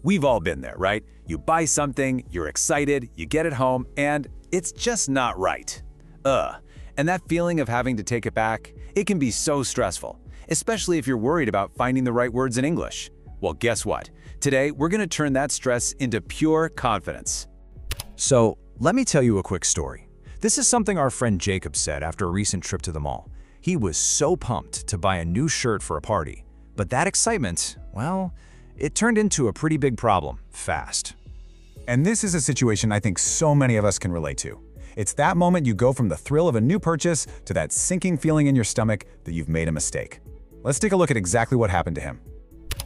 We've all been there, right? You buy something, you're excited, you get it home, and it's just not right. And that feeling of having to take it back, it can be so stressful, especially if you're worried about finding the right words in English. Well, guess what? Today, we're going to turn that stress into pure confidence. So, let me tell you a quick story. This is something our friend Jacob said after a recent trip to the mall. He was so pumped to buy a new shirt for a party, but that excitement, well, it turned into a pretty big problem fast. And this is a situation I think so many of us can relate to. It's that moment you go from the thrill of a new purchase to that sinking feeling in your stomach that you've made a mistake. Let's take a look at exactly what happened to him.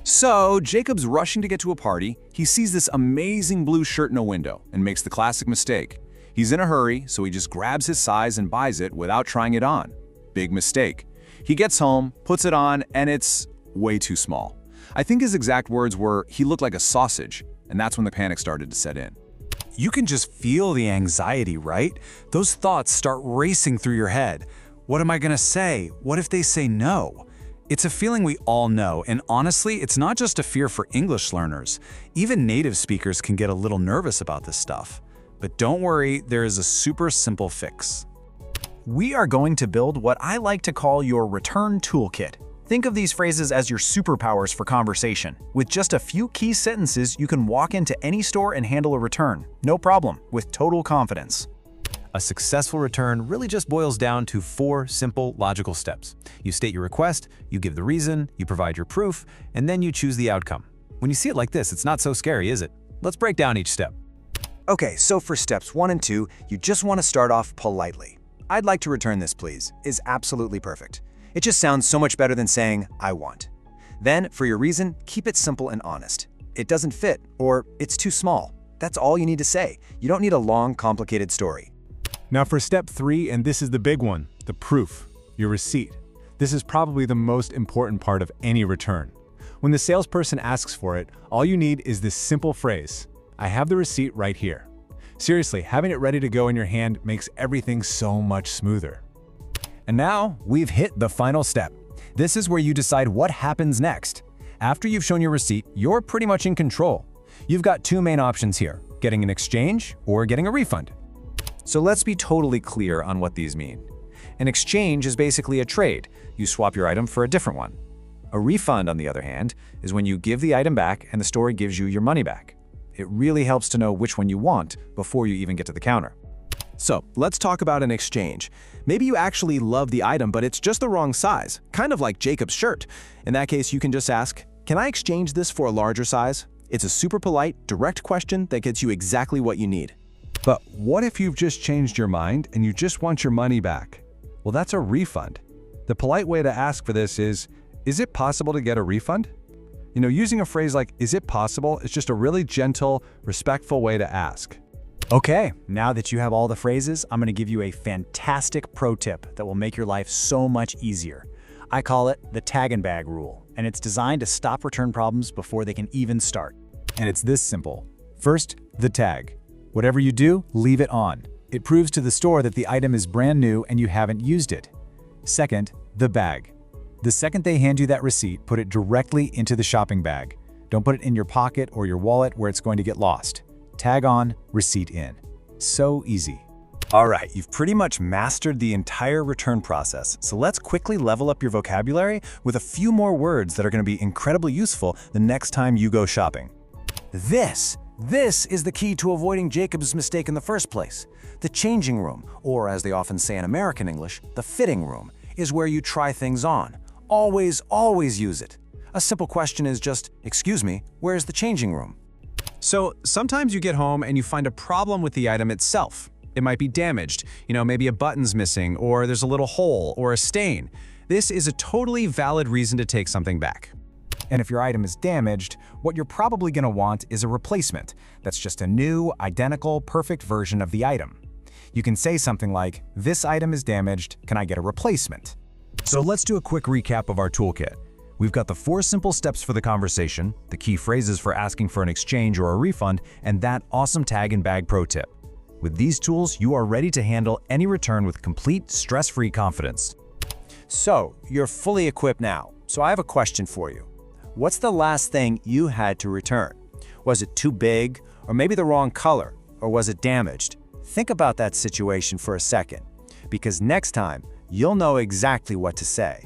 So, Jacob's rushing to get to a party. He sees this amazing blue shirt in a window and makes the classic mistake. He's in a hurry, so he just grabs his size and buys it without trying it on. Big mistake. He gets home, puts it on, and it's way too small. I think his exact words were, "He looked like a sausage," and that's when the panic started to set in. You can just feel the anxiety, right? Those thoughts start racing through your head. What am I gonna say? What if they say no? It's a feeling we all know, and honestly, it's not just a fear for English learners. Even native speakers can get a little nervous about this stuff. But don't worry, there is a super simple fix. We are going to build what I like to call your return toolkit. Think of these phrases as your superpowers for conversation. With just a few key sentences, you can walk into any store and handle a return. No problem, with total confidence. A successful return really just boils down to 4 simple, logical steps. You state your request, you give the reason, you provide your proof, and then you choose the outcome. When you see it like this, it's not so scary, is it? Let's break down each step. Okay, so for steps 1 and 2, you just want to start off politely. "I'd like to return this, please," is absolutely perfect. It just sounds so much better than saying, "I want." Then, for your reason, keep it simple and honest. It doesn't fit, or it's too small. That's all you need to say. You don't need a long, complicated story. Now for step 3, and this is the big one, the proof, your receipt. This is probably the most important part of any return. When the salesperson asks for it, all you need is this simple phrase, "I have the receipt right here." Seriously, having it ready to go in your hand makes everything so much smoother. And now, we've hit the final step. This is where you decide what happens next. After you've shown your receipt, you're pretty much in control. You've got 2 main options here, getting an exchange or getting a refund. So let's be totally clear on what these mean. An exchange is basically a trade. You swap your item for a different one. A refund, on the other hand, is when you give the item back and the store gives you your money back. It really helps to know which one you want before you even get to the counter. So, let's talk about an exchange. Maybe you actually love the item, but it's just the wrong size, kind of like Jacob's shirt. In that case, you can just ask, "Can I exchange this for a larger size?" It's a super polite, direct question that gets you exactly what you need. But what if you've just changed your mind and you just want your money back? Well, that's a refund. The polite way to ask for this is it possible to get a refund? Using a phrase like, "Is it possible?" is just a really gentle, respectful way to ask. Okay, now that you have all the phrases, I'm going to give you a fantastic pro tip that will make your life so much easier. I call it the tag and bag rule, and it's designed to stop return problems before they can even start. And it's this simple. First, the tag. Whatever you do, leave it on. It proves to the store that the item is brand new and you haven't used it. Second, the bag. The second they hand you that receipt, put it directly into the shopping bag. Don't put it in your pocket or your wallet where it's going to get lost. Tag on, receipt in. So easy. All right, you've pretty much mastered the entire return process, so let's quickly level up your vocabulary with a few more words that are going to be incredibly useful the next time you go shopping. This is the key to avoiding Jacob's mistake in the first place. The changing room, or as they often say in American English, the fitting room, is where you try things on. Always use it. A simple question is just, "Excuse me, where's the changing room?" So, sometimes you get home and you find a problem with the item itself. It might be damaged, maybe a button's missing, or there's a little hole or a stain. This is a totally valid reason to take something back. And if your item is damaged, what you're probably going to want is a replacement. That's just a new, identical, perfect version of the item. You can say something like, "This item is damaged, can I get a replacement?" So let's do a quick recap of our toolkit. We've got the 4 simple steps for the conversation, the key phrases for asking for an exchange or a refund, and that awesome tag and bag pro tip. With these tools, you are ready to handle any return with complete, stress-free confidence. So, you're fully equipped now. So I have a question for you. What's the last thing you had to return? Was it too big? Or maybe the wrong color? Or was it damaged? Think about that situation for a second, because next time, you'll know exactly what to say.